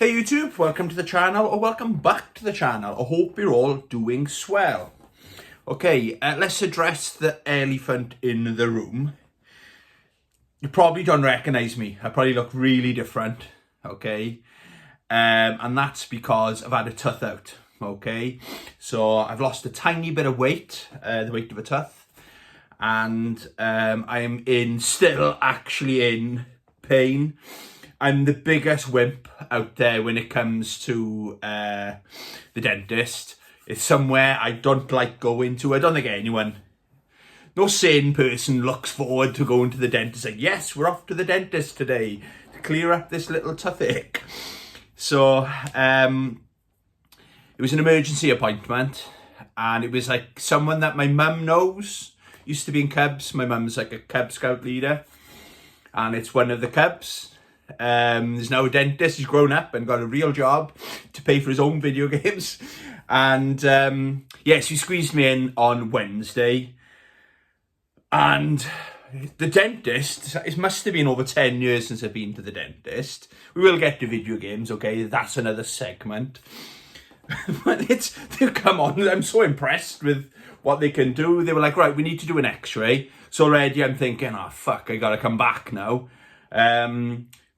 Hey YouTube, welcome to the channel, or welcome back to the channel. I hope you're all doing swell. Okay, let's address the elephant in the room. You probably don't recognise me. I probably look really different, okay? And that's because I've had a tooth out, okay? So I've lost a tiny bit of weight, the weight of a tooth. And I am still actually in pain. I'm the biggest wimp out there when it comes to the dentist. It's somewhere I don't like going to. I don't think anyone, no sane person looks forward to going to the dentist. Like, yes, we're off to the dentist today to clear up this little toothache. So it was an emergency appointment, and it was like someone that my mum knows. Used to be in Cubs. My mum's like a Cub Scout leader, and it's one of the Cubs. There's now a dentist. He's grown up and got a real job to pay for his own video games. And yes, he squeezed me in on Wednesday. And the dentist, it must have been over 10 years since I've been to the dentist. We will get to video games, okay? That's another segment. But come on, I'm so impressed with what they can do. They were like, right, we need to do an x-ray. So already I'm thinking, oh, fuck, I gotta come back now.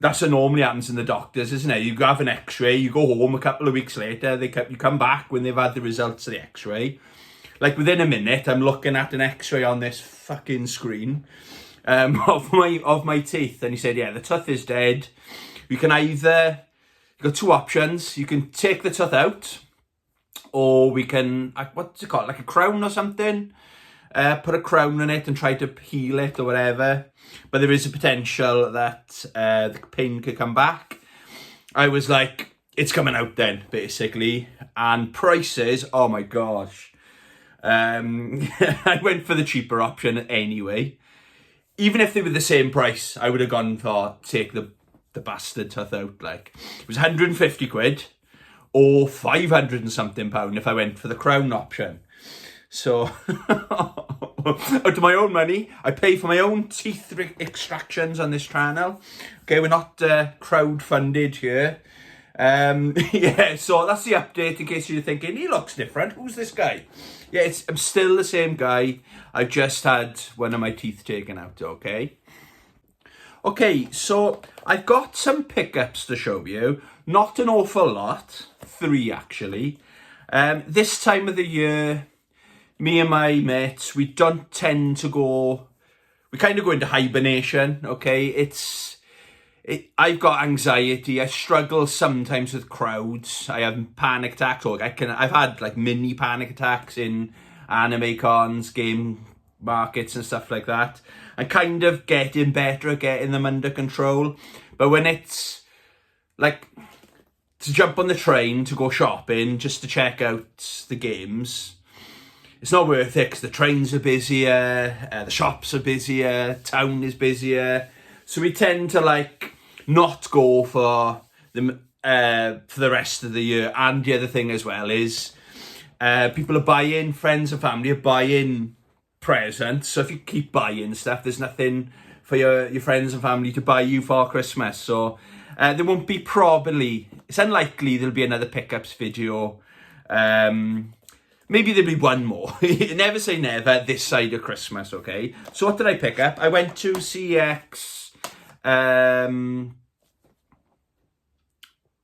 That's what normally happens in the doctors, isn't it? You have an x-ray, you go home a couple of weeks later, you come back when they've had the results of the x-ray. Like within a minute, I'm looking at an x-ray on this fucking screen of my teeth. And he said, yeah, the tooth is dead. You can either, you've got two options. You can take the tooth out, or we can, what's it called, like a crown or something? Put a crown on it and try to heal it or whatever. But there is a potential that the pain could come back. I was like, it's coming out then, basically. And prices, oh my gosh. I went for the cheaper option anyway. Even if they were the same price, I would have gone for take the bastard tooth out. Like, it was 150 quid or 500 and something pound if I went for the crown option. So, out of my own money, I pay for my own teeth extractions on this channel. Okay, we're not crowd-funded here. Yeah, so that's the update in case you're thinking, he looks different. Who's this guy? Yeah, I'm still the same guy. I've just had one of my teeth taken out, okay? Okay, so I've got some pickups to show you. Not an awful lot. 3, actually. This time of the year, me and my mates, we don't tend to go, we kind of go into hibernation, okay? I've got anxiety. I struggle sometimes with crowds. I have panic attacks, or I've had like mini panic attacks in anime cons, game markets and stuff like that. I'm kind of getting better at getting them under control. But when it's like to jump on the train to go shopping just to check out the games, it's not worth it because the trains are busier, the shops are busier, town is busier. So we tend to like not go for the rest of the year. And the other thing as well is people are buying, friends and family are buying presents. So if you keep buying stuff, there's nothing for your friends and family to buy you for Christmas. So there won't be it's unlikely there'll be another pickups video. Maybe there'll be one more. Never say never this side of Christmas, okay? So what did I pick up? I went to CX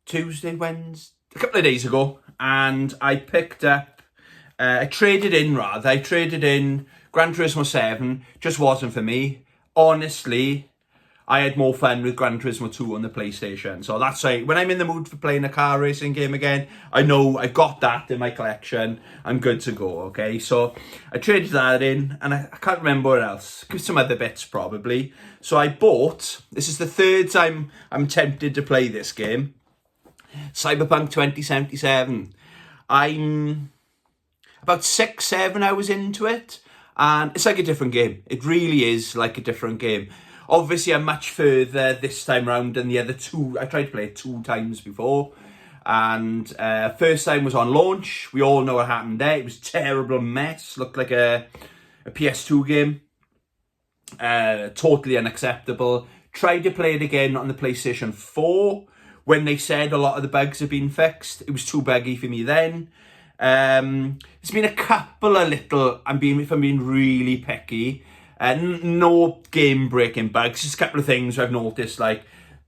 Tuesday, Wednesday, a couple of days ago, and I picked up, I traded in Gran Turismo 7, just wasn't for me. Honestly, I had more fun with Gran Turismo 2 on the PlayStation. So that's why when I'm in the mood for playing a car racing game again, I know I've got that in my collection. I'm good to go, okay? So I traded that in, and I can't remember what else. Some other bits probably. So I bought, this is the third time I'm tempted to play this game, Cyberpunk 2077. I'm about 6-7 hours into it, and it's like a different game. It really is like a different game. Obviously, I'm much further this time around than the other two. I tried to play it 2 times before. And first time was on launch. We all know what happened there. It was a terrible mess. Looked like a PS2 game. Totally unacceptable. Tried to play it again on the PlayStation 4, when they said a lot of the bugs have been fixed. It was too buggy for me then. There's been a couple of little, if I'm being really picky, no game-breaking bugs, just a couple of things I've noticed, like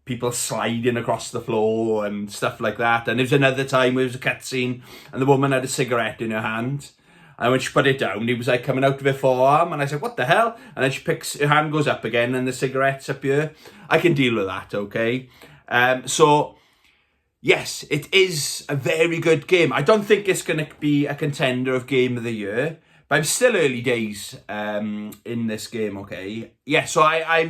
people sliding across the floor and stuff like that. And there was another time where there was a cutscene and the woman had a cigarette in her hand. And when she put it down, it was like coming out of her forearm. And I said, what the hell? And then her hand goes up again and the cigarette's up here. I can deal with that, okay? So, yes, it is a very good game. I don't think it's going to be a contender of Game of the Year. But I'm still early days in this game, okay? Yeah, so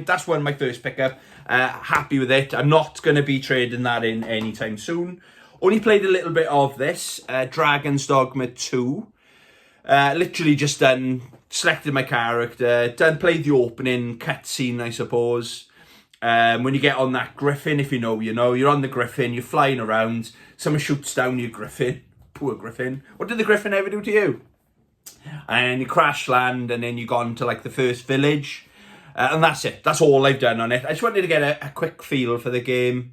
that's one of my first pickup. Happy with it. I'm not going to be trading that in anytime soon. Only played a little bit of this. Dragon's Dogma 2. Literally just selected my character, played the opening cutscene, I suppose. When you get on that griffin, if you know, you're on the griffin, you're flying around, someone shoots down your griffin. Poor griffin. What did the griffin ever do to you? And you crash land, and then you go on to like the first village. And that's it. That's all I've done on it. I just wanted to get a quick feel for the game.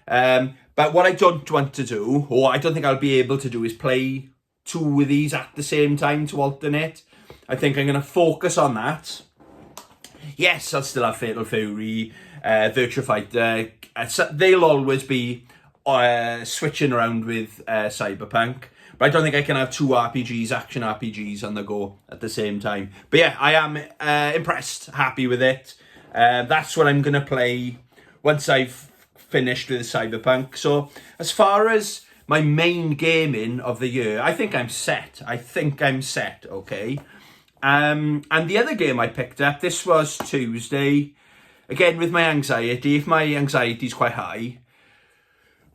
But what I don't want to do, or I don't think I'll be able to do, is play two of these at the same time to alternate. I think I'm going to focus on that. Yes, I'll still have Fatal Fury, Virtua Fighter. They'll always be switching around with Cyberpunk. But I don't think I can have two action RPGs on the go at the same time. But yeah, I am impressed, happy with it. That's what I'm going to play once I've finished with Cyberpunk. So as far as my main gaming of the year, I think I'm set, okay? And the other game I picked up, this was Tuesday. Again, with my anxiety, if my anxiety is quite high,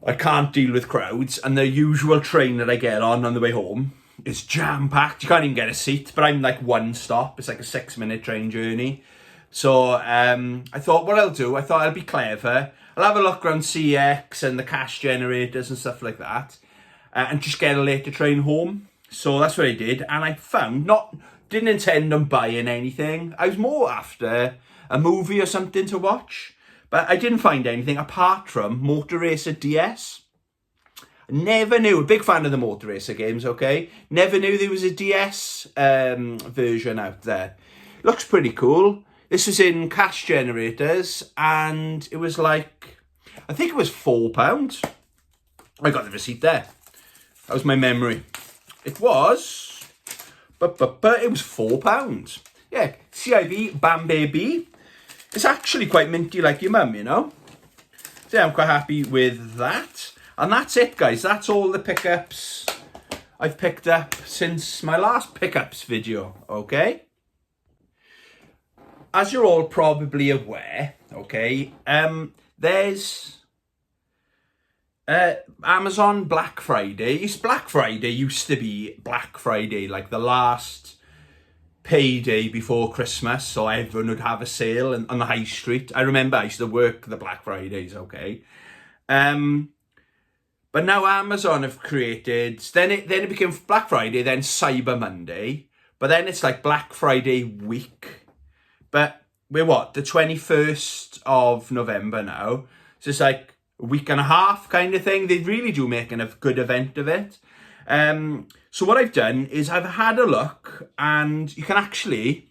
I can't deal with crowds, and the usual train that I get on the way home is jam-packed. You can't even get a seat, but I'm like one stop. It's like a 6-minute train journey. So I thought what I'll do, I'll be clever. I'll have a look around CX and the cash generators and stuff like that, and just get a later train home. So that's what I did, and I found, didn't intend on buying anything. I was more after a movie or something to watch. But I didn't find anything apart from Motor Racer DS. Never knew, a big fan of the Motor Racer games, okay? Never knew there was a DS version out there. Looks pretty cool. This was in cash generators, and it was like, I think it was £4. I got the receipt there. That was my memory. It was, but it was £4. Yeah, CIV, Bam Baby. It's actually quite minty like your mum, So yeah, I'm quite happy with that. And that's it, guys. That's all the pickups I've picked up since my last pickups video, okay? As you're all probably aware, okay, there's Amazon Black Friday. Black Friday used to be Black Friday, like the last payday before Christmas, so everyone would have a sale on the high street. I remember I used to work the Black Fridays, okay? But now Amazon have created, then it became Black Friday, then Cyber Monday, but then it's like Black Friday week. But we're the 21st of November now. So it's like a week and a half kind of thing. They really do make a good event of it. So what I've done is I've had a look, and you can actually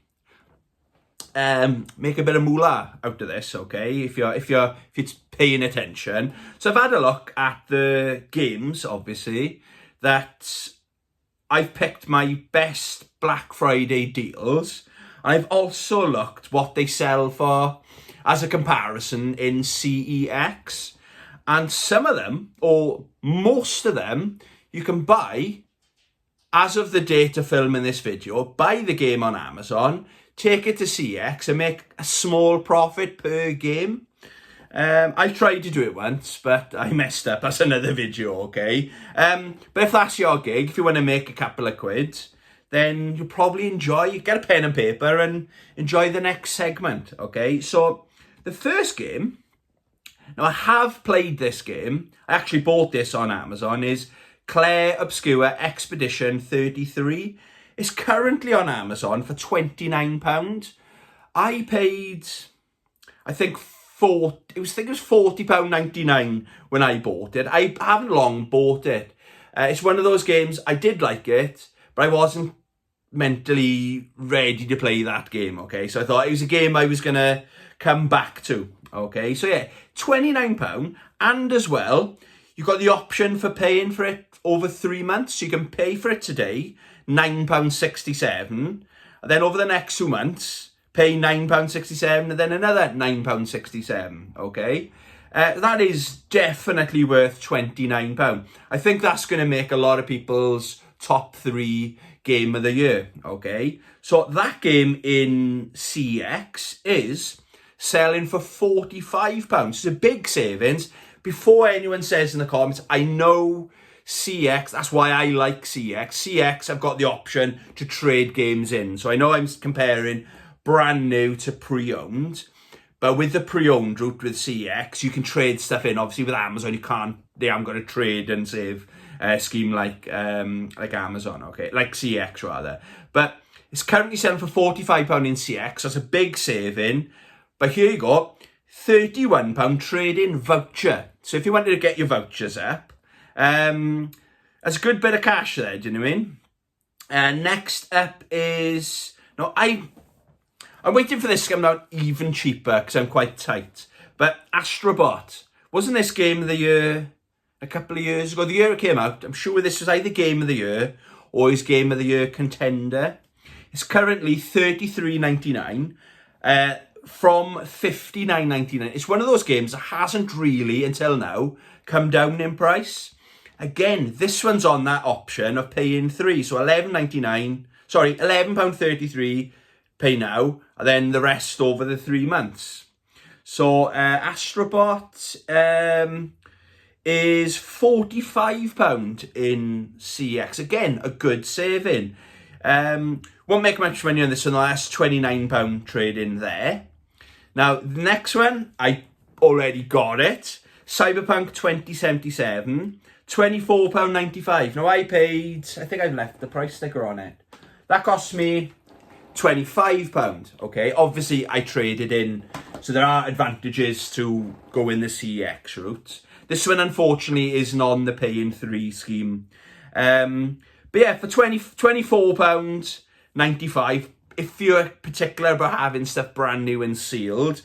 make a bit of moolah out of this, okay? If you're paying attention. So I've had a look at the games, obviously, that I've picked my best Black Friday deals. I've also looked what they sell for as a comparison in CEX, and some of them, or most of them, you can buy, as of the date of filming this video, buy the game on Amazon, take it to CX and make a small profit per game. I tried to do it once, but I messed up. That's another video, okay? But if that's your gig, if you want to make a couple of quid, then you'll probably get a pen and paper and enjoy the next segment, okay? So the first game, now I have played this game, I actually bought this on Amazon, is Clair Obscur Expedition 33. It's currently on Amazon for £29. I paid, I think, I think it was £40.99 when I bought it. I haven't long bought it. It's one of those games, I did like it, but I wasn't mentally ready to play that game, okay? So I thought it was a game I was going to come back to, okay? So yeah, £29, and as well, you've got the option for paying for it over 3 months. So you can pay for it today, £9.67, and then over the next 2 months, pay £9.67, and then another £9.67, okay? That is definitely worth £29. I think that's going to make a lot of people's top 3 game of the year, okay? So that game in CX is selling for £45. It's a big savings. Before anyone says in the comments, I know CX, that's why I like CX. CX, I've got the option to trade games in. So I know I'm comparing brand new to pre-owned, but with the pre-owned route with CX, you can trade stuff in. Obviously with Amazon, you can't, they haven't got a trade and save scheme like Amazon, okay, like CX rather. But it's currently selling for £45 in CX, so it's a big saving. But here you go, £31 trade-in voucher. So if you wanted to get your vouchers up, that's a good bit of cash there, do you know what I mean? Next up is, no, I'm waiting for this to come out even cheaper because I'm quite tight. But Astrobot, wasn't this game of the year a couple of years ago? The year it came out, I'm sure this was either game of the year or his game of the year contender. It's currently $33.99 from $59.99. It's one of those games that hasn't really, until now, come down in price. Again, this one's on that option of paying 3, so £11.33 pay now, and then the rest over the 3 months. So Astrobot is £45 in CX. Again, a good saving. Won't make much money on this one, that's £29 trade in there. Now, the next one, I already got it. Cyberpunk 2077, £24.95. Now, I think I've left the price sticker on it. That cost me £25, okay? Obviously, I traded in, so there are advantages to go in the CX route. This one, unfortunately, isn't on the pay in 3 scheme. But yeah, for £24.95, if you're particular about having stuff brand new and sealed,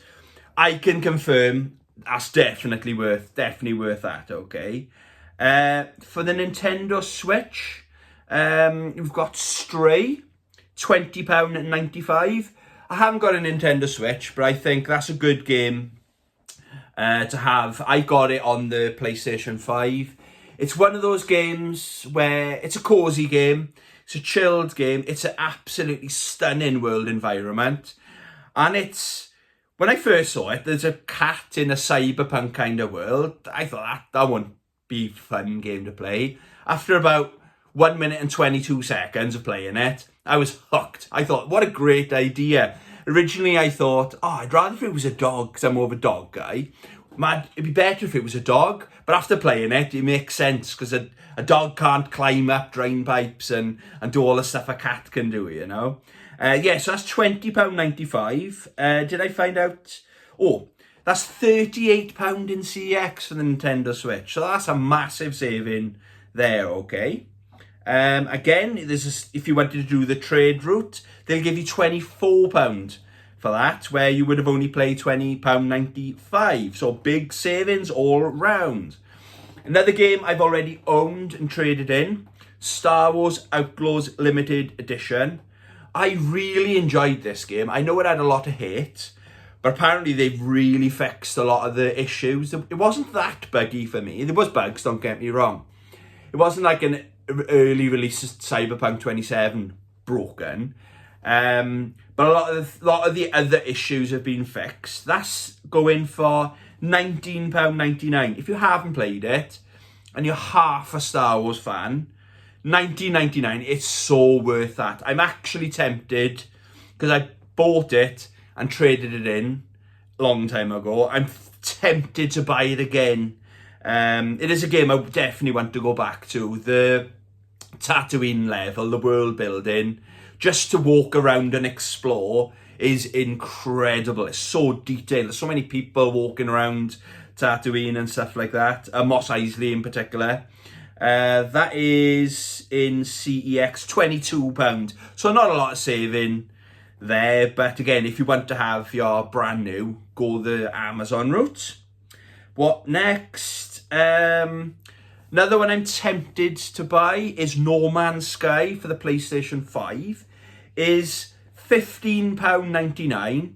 I can confirm that's definitely worth that, okay? For the Nintendo Switch, we've got Stray, £20.95. I haven't got a Nintendo Switch, but I think that's a good game to have. I got it on the PlayStation 5. It's one of those games where it's a cozy game. It's a chilled game. It's an absolutely stunning world environment. And it's, when I first saw it, there's a cat in a cyberpunk kind of world. I thought that wouldn't be a fun game to play. After about 1 minute and 22 seconds of playing it, I was hooked. I thought, what a great idea. Originally, I thought, I'd rather if it was a dog, because I'm more of a dog guy. Man, it'd be better if it was a dog. But after playing it, it makes sense, because a dog can't climb up drain pipes and do all the stuff a cat can do, you know. Yeah, so that's £20.95. Did I find out? Oh, that's £38 in CX for the Nintendo Switch. So that's a massive saving there, okay. Again, if you wanted to do the trade route, they'll give you £24 for that, where you would have only paid £20.95. So big savings all round. Another game I've already owned and traded in, Star Wars Outlaws Limited Edition. I really enjoyed this game. I know it had a lot of hate, but apparently they've really fixed a lot of the issues. It wasn't that buggy for me. There was bugs, don't get me wrong. It wasn't like an early release Cyberpunk 27 broken. But a lot of the other issues have been fixed. That's going for £19.99. If you haven't played it and you're half a Star Wars fan, £19.99, it's so worth that. I'm actually tempted, because I bought it and traded it in a long time ago. I'm tempted to buy it again. It is a game I definitely want to go back to. The Tatooine level, the world building, just to walk around and explore. is incredible. It's so detailed. There's so many people walking around Tatooine and stuff like that. Mos Eisley in particular. That is in CEX, £22. So not a lot of saving there. But again, if you want to have your brand new, go the Amazon route. What next? Another one I'm tempted to buy is No Man's Sky for the PlayStation 5. Is £15.99.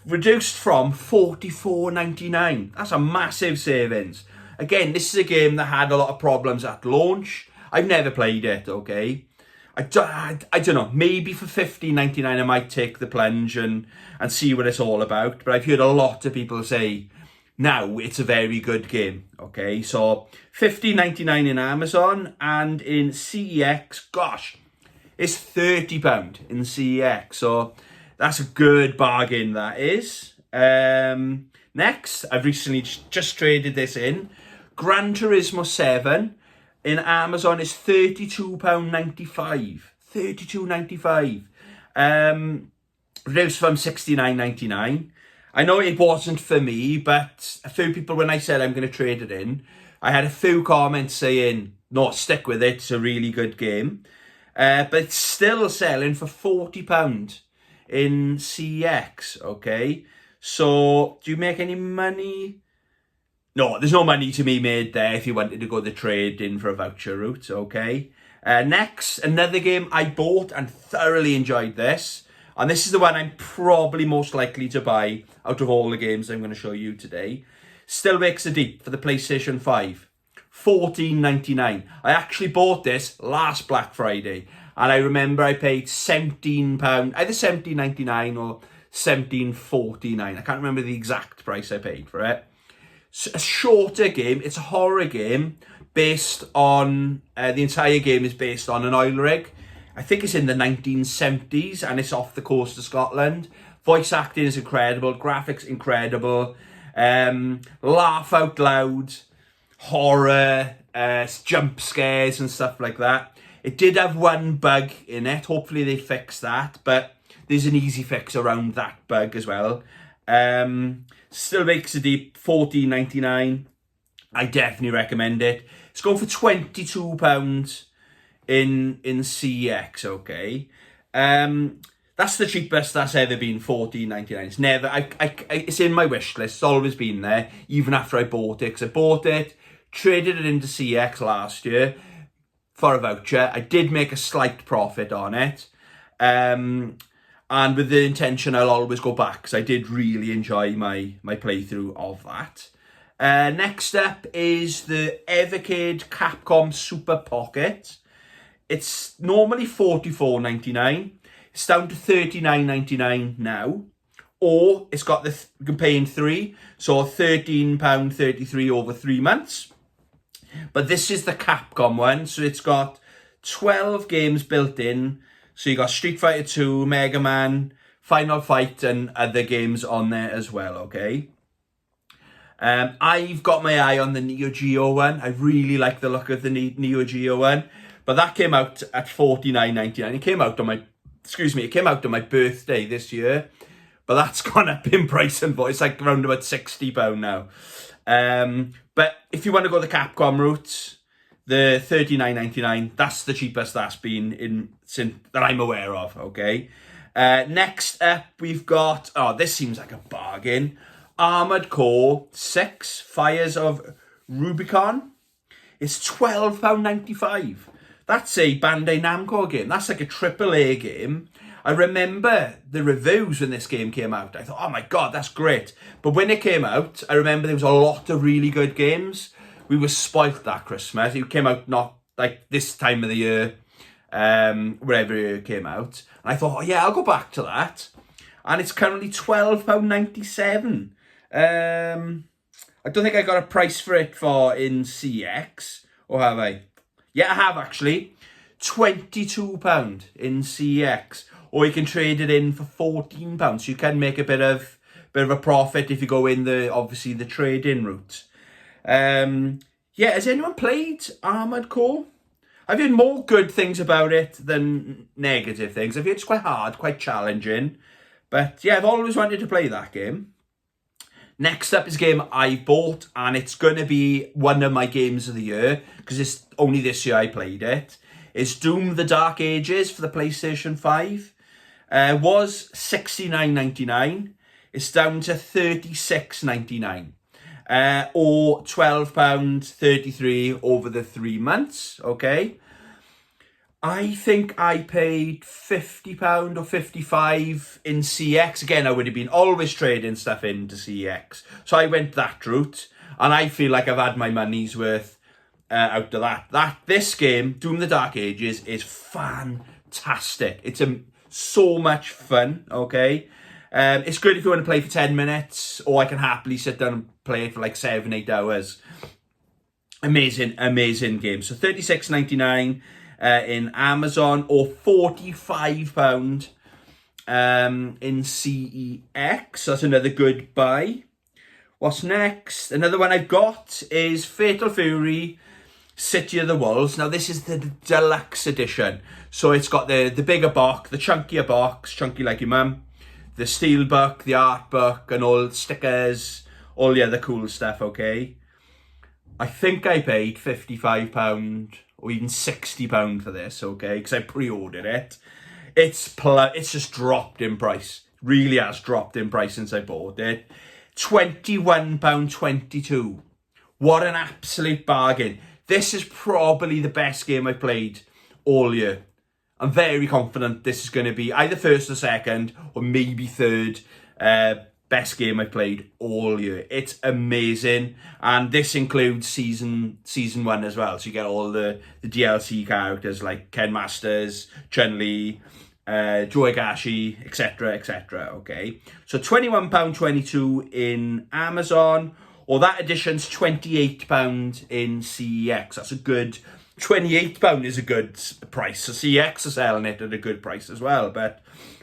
Reduced from $44.99. That's a massive savings. Again, this is a game that had a lot of problems at launch. I've never played it, okay? I don't know. Maybe for $15.99 I might take the plunge and see what it's all about. But I've heard a lot of people say, now it's a very good game, okay? So $15.99 in Amazon, and in CEX, gosh, it's £30 in CEX. So that's a good bargain, that is. Next, I've recently just traded this in. Gran Turismo 7 in Amazon is £32.95. £32.95. Reduced from $69.99. I know it wasn't for me, but a few people, when I said I'm going to trade it in, I had a few comments saying, no, stick with it, it's a really good game. But it's still selling for £40 in CX, okay? So, do you make any money? No, there's no money to be made there if you wanted to go the trade in for a voucher route, okay? Next, another game I bought and thoroughly enjoyed this. And this is the one I'm probably most likely to buy out of all the games I'm going to show you today. Still Wakes the Deep for the PlayStation 5. $14.99. I actually bought this last Black Friday. And I remember I paid £17, either $17.99 or $17.49. I can't remember the exact price I paid for it. It's a shorter game. It's a horror game based on... the entire game is based on an oil rig. I think it's in the 1970s and it's off the coast of Scotland. Voice acting is incredible. Graphics incredible. Laugh out loud. Horror. Jump scares and stuff like that. It did have one bug in it. Hopefully they fix that. But there's an easy fix around that bug as well. Still Wakes the Deep. $14.99. I definitely recommend it. It's going for £22 in CX, okay? That's the cheapest that's ever been, $14.99. It's never, it's in my wish list. It's always been there, even after I bought it. Because I bought it, traded it into CX last year for a voucher. I did make a slight profit on it. And with the intention I'll always go back, because I did really enjoy my playthrough of that. Next up is the Evercade Capcom Super Pocket. It's normally $44.99. It's down to $39.99 now. Or it's got you can pay in 3, so £13.33 over 3 months. But this is the Capcom one, so it's got 12 games built in. So you got Street Fighter 2, Mega Man, Final Fight, and other games on there as well, okay? I've got my eye on the Neo Geo one. I really like the look of the Neo Geo one. But that came out at $49.99. It came out on my, it came out on my birthday this year. But that's gone up in price and it's like around about £60 now. But if you want to go the Capcom route, the $39.99, that's the cheapest that's been that I'm aware of, okay? Next up, we've got, this seems like a bargain. Armored Core 6, Fires of Rubicon. It's £12.95. That's a Bandai Namco game. That's like a AAA game. I remember the reviews when this game came out. I thought, oh my God, that's great. But when it came out, I remember there was a lot of really good games. We were spoilt that Christmas. It came out not like this time of the year, wherever it came out. And I thought, oh yeah, I'll go back to that. And it's currently £12.97. I don't think I got a price for it in CX, or have I? Yeah, I have actually. £22 in CX, or you can trade it in for £14. So you can make a bit of a profit if you go in obviously the trade-in route. Yeah, has anyone played Armored Core? I've heard more good things about it than negative things. I've heard it's quite hard, quite challenging. But yeah, I've always wanted to play that game. Next up is a game I bought, and it's going to be one of my games of the year, because it's only this year I played it. It's Doom the Dark Ages for the PlayStation 5. Was $69.99. It's down to $36.99. Or £12.33 over the 3 months, okay? I think I paid £50 or £55 in CX. Again, I would have been always trading stuff into CX. So I went that route, and I feel like I've had my money's worth out of that. This game, Doom the Dark Ages, is fantastic. It's so much fun, okay? It's good if you want to play for 10 minutes, or I can happily sit down and play it for like 7-8 hours. Amazing game. So $36.99 in Amazon, or £45 in CEX. That's another good buy. What's next? Another one I've got is Fatal Fury City of the Wolves. Now, this is the deluxe edition. So it's got the bigger box, the chunkier box, chunky like your mum, the steel book, the art book, and all the stickers, all the other cool stuff, okay? I think I paid £55 or even £60 for this, okay? Because I pre-ordered it. It's just dropped in price. Really has dropped in price since I bought it. £21.22. What an absolute bargain. This is probably the best game I've played all year. I'm very confident this is going to be either first or second, or maybe third best game I've played all year. It's amazing, and this includes season 1 as well. So you get all the DLC characters like Ken Masters, Chun-Li, Joe Higashi, etc, etc. Okay, so £21.22 in Amazon, or that edition's £28 in CEX. That's a good £28 is a good price. So CEX are selling it at a good price as well. But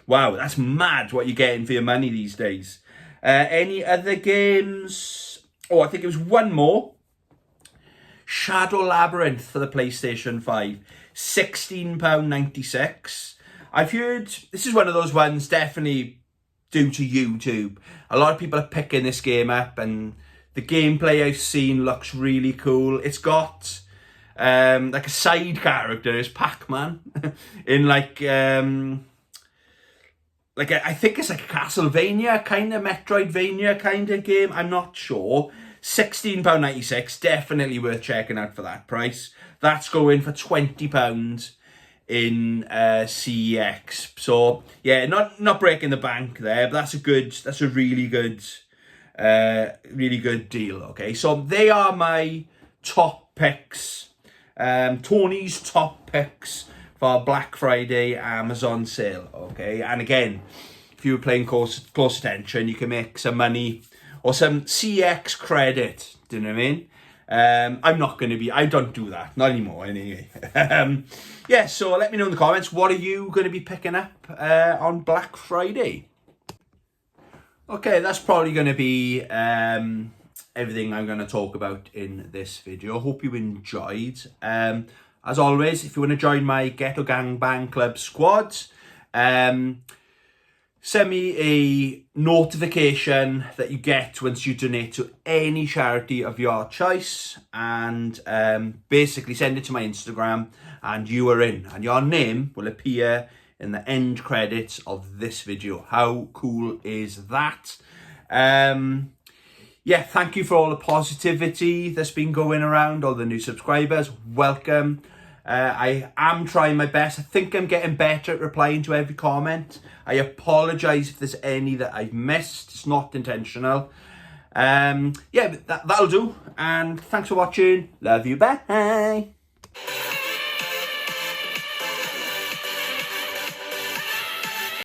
wow, that's mad what you're getting for your money these days. Any other games? Oh, I think it was one more. Shadow Labyrinth for the PlayStation 5. £16.96. I've heard this is one of those ones definitely due to YouTube. A lot of people are picking this game up, and the gameplay I've seen looks really cool. It's got like a side character is Pac-Man in like I think it's like a Castlevania kind of Metroidvania kind of game. I'm not sure. £16.96, definitely worth checking out for that price. That's going for £20 in CEX. So yeah, not breaking the bank there, but that's a really good deal. Okay, so they are my top picks. Tony's top picks for Black Friday Amazon sale, okay? And again, if you were paying close attention, you can make some money or some CX credit, do you know what I mean? I don't do that, not anymore anyway. Yeah, so let me know in the comments, what are you going to be picking up on Black Friday? Okay, that's probably going to be everything I'm going to talk about in this video. Hope you enjoyed. As always, if you want to join my Ghetto Gang Bang Club squad, send me a notification that you get once you donate to any charity of your choice, and basically send it to my Instagram, and you are in, and your name will appear in the end credits of this video. How cool is that? Yeah, thank you for all the positivity that's been going around, all the new subscribers. Welcome. I am trying my best. I think I'm getting better at replying to every comment. I apologise if there's any that I've missed. It's not intentional. Yeah, but that'll do. And thanks for watching. Love you. Bye.